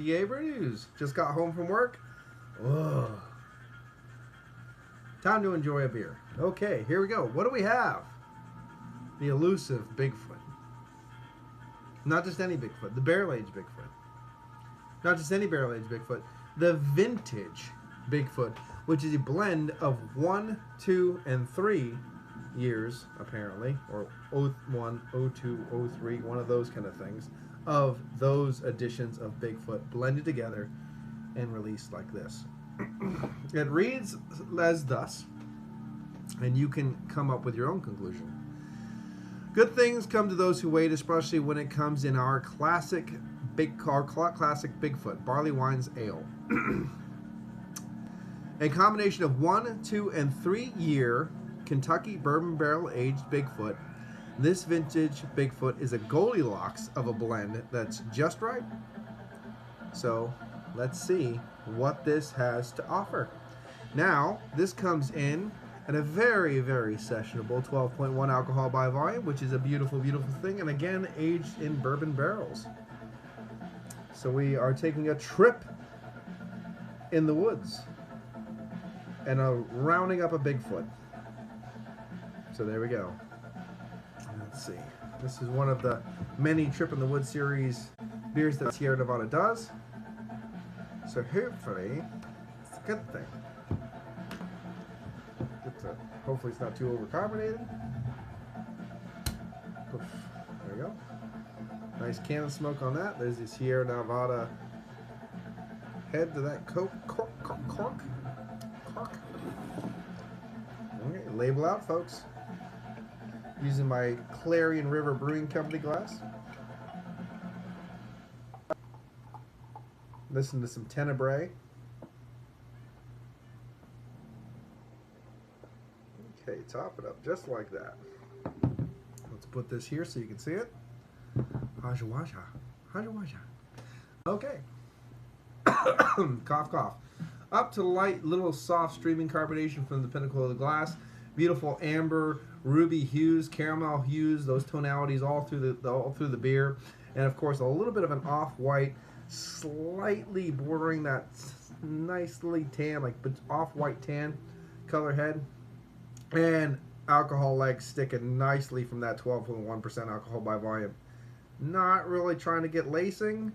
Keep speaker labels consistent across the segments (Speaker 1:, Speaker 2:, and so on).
Speaker 1: PABrewNews. Just got home from work. Ugh. Time to enjoy a beer. Okay, here we go. What do we have? The elusive Bigfoot. Not just any Bigfoot. The barrel-aged Bigfoot. Not just any barrel-aged Bigfoot. The vintage Bigfoot, which is a blend of 1, 2, and 3 years, apparently, or 01, 02, 03, one of those kind of things, of those editions of Bigfoot blended together and released like this. It reads as thus, and you can come up with your own conclusion. Good things come to those who wait, especially when it comes in our classic classic Bigfoot Barleywine's ale. A combination of 1, 2, and 3 year Kentucky bourbon barrel aged Bigfoot. This vintage Bigfoot is a Goldilocks of a blend that's just right. So let's see what this has to offer. Now, this comes in at a very, very sessionable 12.1 alcohol by volume, which is a beautiful, beautiful thing, and again, aged in bourbon barrels. So we are taking a trip in the woods and rounding up a Bigfoot. So there we go. Let's see. This is one of the many Trip in the Woods series beers that Sierra Nevada does. So hopefully, it's a good thing. Hopefully it's not too overcarbonated. Oof, there we go. Nice can of smoke on that. There's the Sierra Nevada head to that cork. Okay, label out, folks. Using my Clarion River Brewing Company glass. Listen to some Tenebrae. Okay, top it up just like that. Let's put this here so you can see it. Haja waja. Haja waja. Okay. Cough, cough. Up to light, little soft streaming carbonation from the pinnacle of the glass. Beautiful amber, ruby hues, caramel hues, those tonalities all through the beer, and of course a little bit of an off-white, slightly bordering that nicely tan, like off-white tan color head, and alcohol legs sticking nicely from that 12.1% alcohol by volume. Not really trying to get lacing,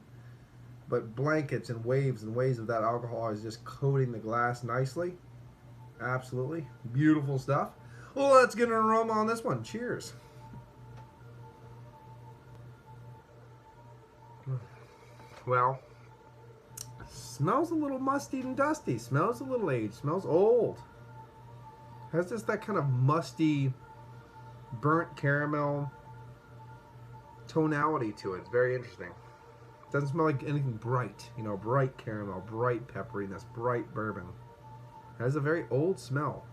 Speaker 1: but blankets and waves of that alcohol is just coating the glass nicely. Absolutely beautiful stuff. Well, let's get an aroma on this one. Cheers. Well, smells a little musty and dusty. Smells a little aged. Smells old. Has just that kind of musty, burnt caramel tonality to it. It's very interesting. Doesn't smell like anything bright. You know, bright caramel, bright pepperiness, bright bourbon. Has a very old smell.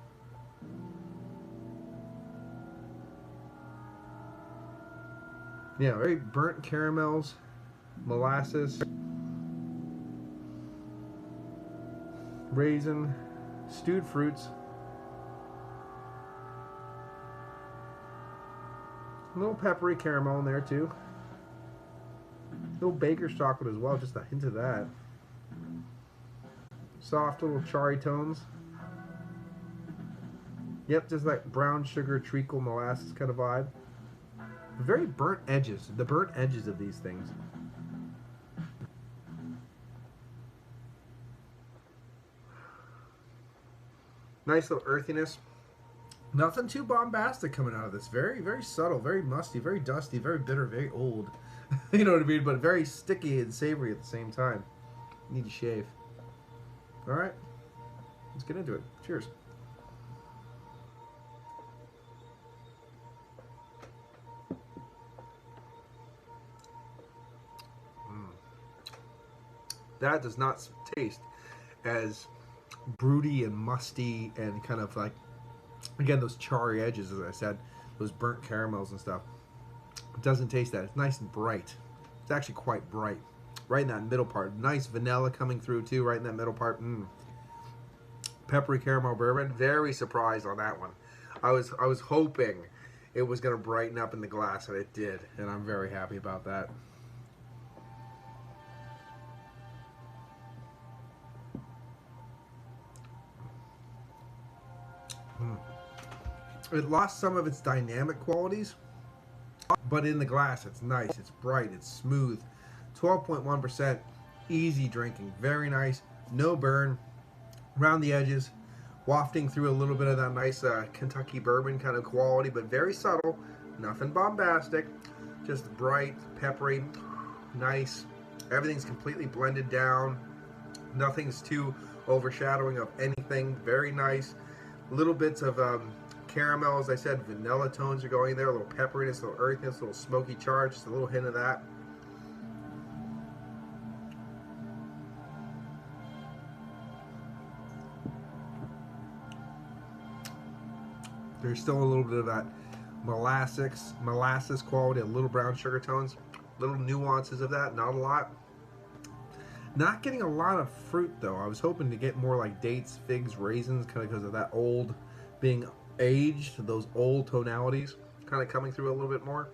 Speaker 1: Yeah, very burnt caramels, molasses, raisin, stewed fruits. A little peppery caramel in there too. A little baker's chocolate as well, just a hint of that. Soft little charry tones. Yep, just like brown sugar, treacle, molasses kind of vibe. Very burnt edges. The burnt edges of these things. Nice little earthiness. Nothing too bombastic coming out of this. Very, very subtle, very musty, very dusty, very bitter, very old. You know what I mean? But very sticky and savory at the same time. Need to shave. Alright. Let's get into it. Cheers. That does not taste as broody and musty and kind of like, again, those charry edges, as I said, those burnt caramels and stuff. It doesn't taste that. It's nice and bright. It's actually quite bright. Right in that middle part. Nice vanilla coming through too, right in that middle part. Peppery caramel bourbon. Very surprised on that one. I was hoping it was going to brighten up in the glass, and it did. And I'm very happy about that. It lost some of its dynamic qualities, but in the glass, it's nice, it's bright, it's smooth. 12.1%, easy drinking, very nice, no burn around the edges, wafting through a little bit of that nice Kentucky bourbon kind of quality, but very subtle, nothing bombastic, just bright, peppery, nice. Everything's completely blended down. Nothing's too overshadowing of anything. Very nice. Little bits of caramel, as I said, vanilla tones are going there. A little pepperiness, a little earthiness, a little smoky charge, just a little hint of that. There's still a little bit of that molasses quality, a little brown sugar tones, little nuances of that, not a lot. Not getting a lot of fruit though. I was hoping to get more like dates, figs, raisins, kind of because of that old being aged, those old tonalities kind of coming through a little bit more.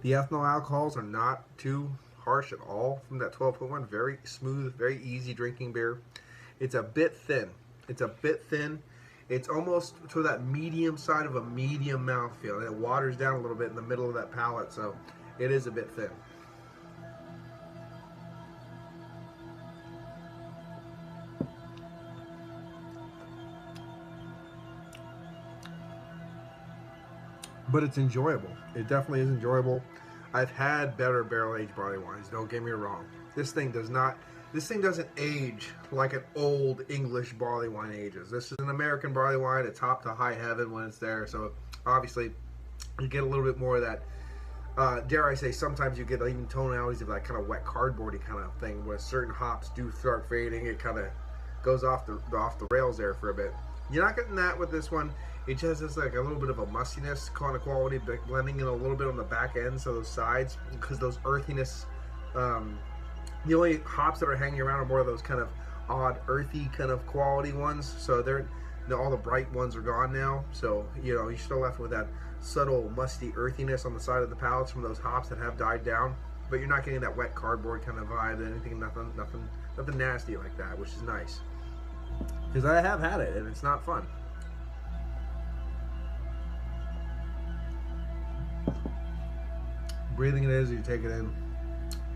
Speaker 1: The ethanol alcohols are not too harsh at all from that 12.1. Very smooth, very easy drinking beer. It's a bit thin. It's almost to that medium side of a medium mouthfeel, and it waters down a little bit in the middle of that palate, so it is a bit thin. But it's enjoyable. It definitely is enjoyable. I've had better barrel-aged barley wines, don't get me wrong. This thing doesn't age like an old English barley wine ages. This is an American barley wine. It's hop to high heaven when it's there. So obviously you get a little bit more of that, dare I say, sometimes you get even tonalities of that kind of wet cardboardy kind of thing where certain hops do start fading. It kind of goes off the rails there for a bit. You're not getting that with this one. It just has like a little bit of a mustiness kind of quality, but blending in a little bit on the back end, so those sides, because those earthiness, the only hops that are hanging around are more of those kind of odd earthy kind of quality ones. So all the bright ones are gone now. So you're still left with that subtle musty earthiness on the side of the palates from those hops that have died down. But you're not getting that wet cardboard kind of vibe, anything, nothing nasty like that, which is nice. Because I have had it and it's not fun. Breathing it in as you take it in.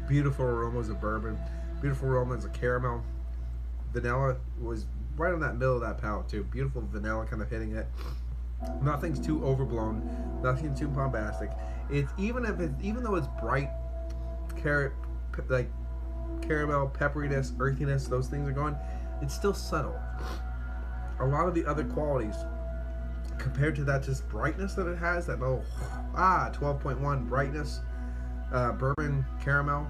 Speaker 1: Beautiful aromas of bourbon, beautiful aromas of caramel. Vanilla was right on that middle of that palate too. Beautiful vanilla kind of hitting it. Nothing's too overblown, nothing too bombastic. It's even though it's bright, like caramel, pepperiness, earthiness, those things are going. It's still subtle. A lot of the other qualities, compared to that just brightness that it has, that little 12.1 brightness. Bourbon, caramel.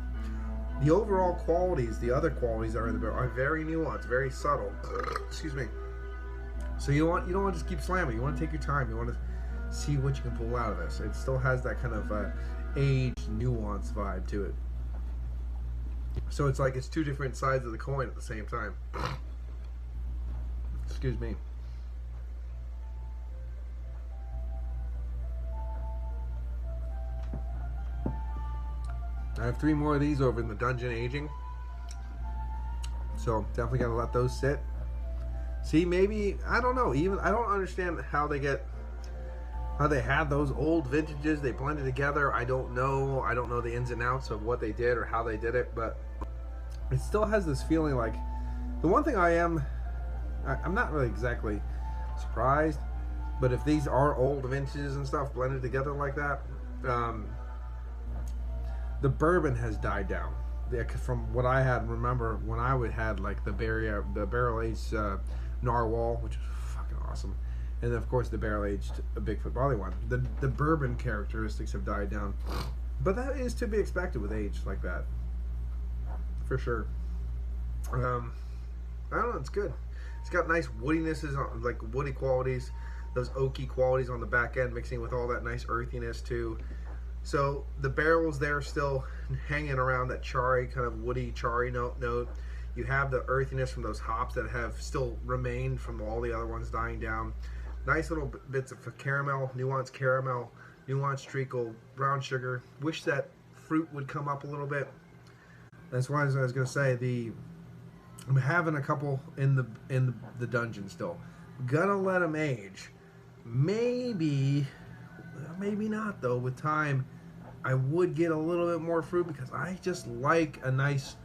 Speaker 1: The overall qualities, the other qualities that are in the beer are very nuanced, very subtle. Excuse me. So you don't want to just keep slamming. You want to take your time. You want to see what you can pull out of this. It still has that kind of aged, nuanced vibe to it. So it's like it's two different sides of the coin at the same time. Excuse me. I have 3 more of these over in the dungeon aging. So definitely got to let those sit. See, maybe, I don't know. I don't understand how they had those old vintages. They blended together. I don't know. I don't know the ins and outs of what they did or how they did it. But it still has this feeling like, the one thing I'm not really exactly surprised. But if these are old vintages and stuff blended together like that, the bourbon has died down. From what I remember when I had like the barrel aged narwhal, which was fucking awesome, and then of course the barrel aged Bigfoot Barleywine. The bourbon characteristics have died down, but that is to be expected with age like that, for sure. I don't know. It's good. It's got nice woodinesses, like woody qualities, those oaky qualities on the back end, mixing with all that nice earthiness too. So the barrel's there still hanging around that charry, kind of woody charry note. You have the earthiness from those hops that have still remained from all the other ones dying down. Nice little bits of caramel, nuanced treacle, brown sugar. Wish that fruit would come up a little bit. That's why I was going to say, I'm having a couple in the dungeon still. Gonna let them age. maybe not though. With time, I would get a little bit more fruit because I just like a nice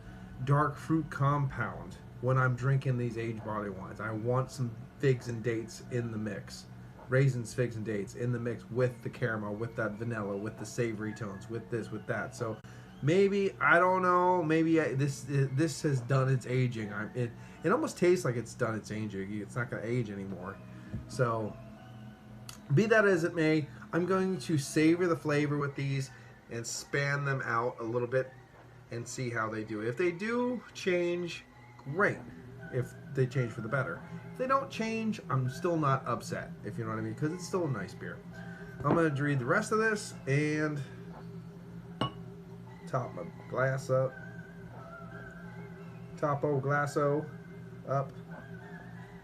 Speaker 1: dark fruit compound when I'm drinking these aged barley wines. I want some figs and dates in the mix. Raisins, figs, and dates in the mix with the caramel, with that vanilla, with the savory tones, with this, with that. So maybe, I don't know, maybe this has done its aging. It almost tastes like it's done its aging. It's not going to age anymore. So be that as it may, I'm going to savor the flavor with these and span them out a little bit and see how they do. If they do change, great. If they change for the better. If they don't change, I'm still not upset, if you know what I mean, because it's still a nice beer. I'm going to read the rest of this and top my glass up. Topo glasso up.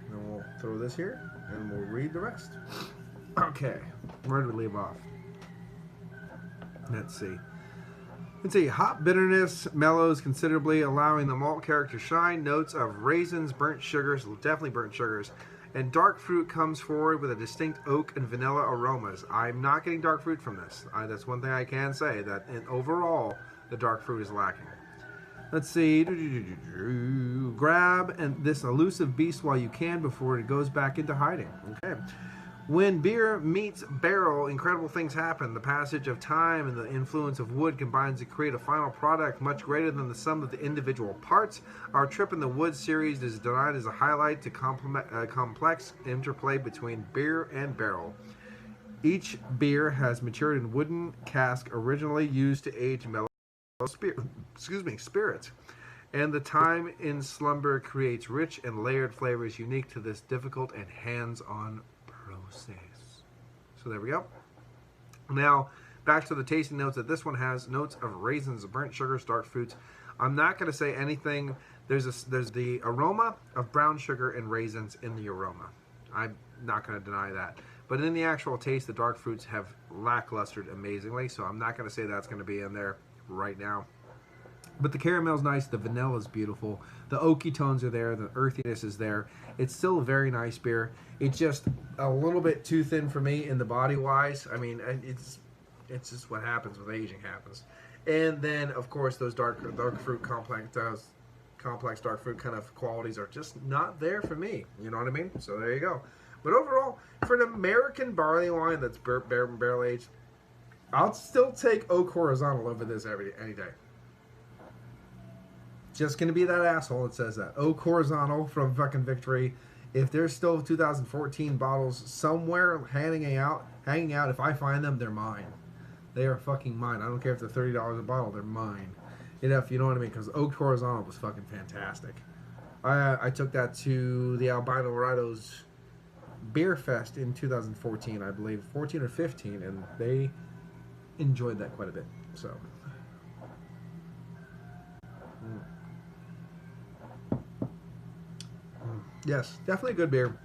Speaker 1: And then we'll throw this here and we'll read the rest. Okay, where did we leave off? Let's see. Let's see. Hop bitterness mellows considerably, allowing the malt character to shine. Notes of raisins, burnt sugars, definitely burnt sugars, and dark fruit comes forward with a distinct oak and vanilla aromas. I'm not getting dark fruit from this. That's one thing I can say, that overall, the dark fruit is lacking. Let's see. Grab this elusive beast while you can before it goes back into hiding. Okay. When beer meets barrel, incredible things happen. The passage of time and the influence of wood combines to create a final product much greater than the sum of the individual parts. Our Trip in the Woods series is designed as a highlight to complex interplay between beer and barrel. Each beer has matured in wooden cask originally used to age mellow spirits. And the time in slumber creates rich and layered flavors unique to this difficult and hands-on process. So there we go. Now back to the tasting notes that this one has. Notes of raisins, burnt sugars, dark fruits. I'm not going to say anything. There's the aroma of brown sugar and raisins in the aroma. I'm not going to deny that. But in the actual taste, the dark fruits have lacklustered amazingly. So I'm not going to say that's going to be in there right now. But the caramel's nice, the vanilla is beautiful, the oaky tones are there, the earthiness is there. It's still a very nice beer. It's just a little bit too thin for me in the body-wise. I mean, it's just what happens with aging happens. And then, of course, those dark fruit complex dark fruit kind of qualities are just not there for me. You know what I mean? So there you go. But overall, for an American barley wine that's barrel aged, I'll still take Oak Horizontal over this any day. Just going to be that asshole that says that. Oak Horizontal from fucking Victory. If there's still 2014 bottles somewhere hanging out, if I find them, they're mine. They are fucking mine. I don't care if they're $30 a bottle, they're mine. If you know what I mean, because Oak Horizontal was fucking fantastic. I took that to the Albino Ridos Beer Fest in 2014, I believe, 14 or 15, and they enjoyed that quite a bit. So. Yes, definitely a good beer.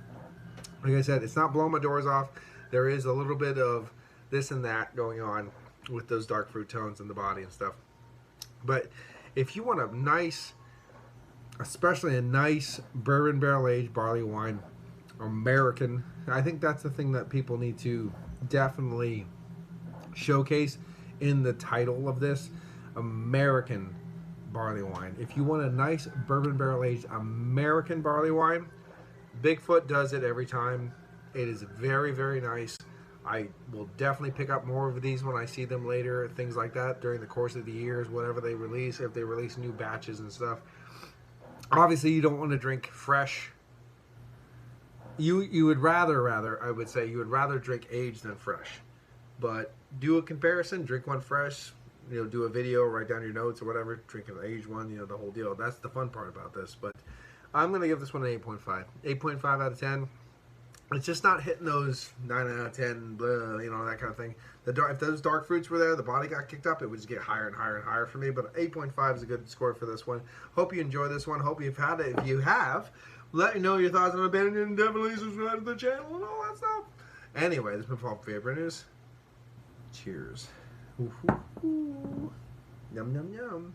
Speaker 1: Like I said, it's not blowing my doors off. There is a little bit of this and that going on with those dark fruit tones in the body and stuff. But if you want a nice, especially a nice bourbon barrel aged barley wine, American, I think that's the thing that people need to definitely showcase in the title of this, American barley wine. If you want a nice bourbon barrel aged American barley wine, Bigfoot does it every time. It is very, very nice. I will definitely pick up more of these when I see them later, things like that during the course of the years, whatever they release, if they release new batches and stuff. Obviously, you don't want to drink fresh. You would rather, I would say, you would rather drink aged than fresh. But do a comparison, drink one fresh, do a video, write down your notes or whatever, drink an aged one, the whole deal. That's the fun part about this. But I'm going to give this one an 8.5. 8.5 out of 10. It's just not hitting those 9 out of 10, blah, that kind of thing. If those dark fruits were there, the body got kicked up, it would just get higher and higher and higher for me. But 8.5 is a good score for this one. Hope you enjoy this one. Hope you've had it. If you have, let me know your thoughts on it, and definitely subscribe to the channel and all that stuff. Anyway, this has been Paul from PABrewNews. Cheers. Ooh, ooh, ooh. Yum, yum, yum.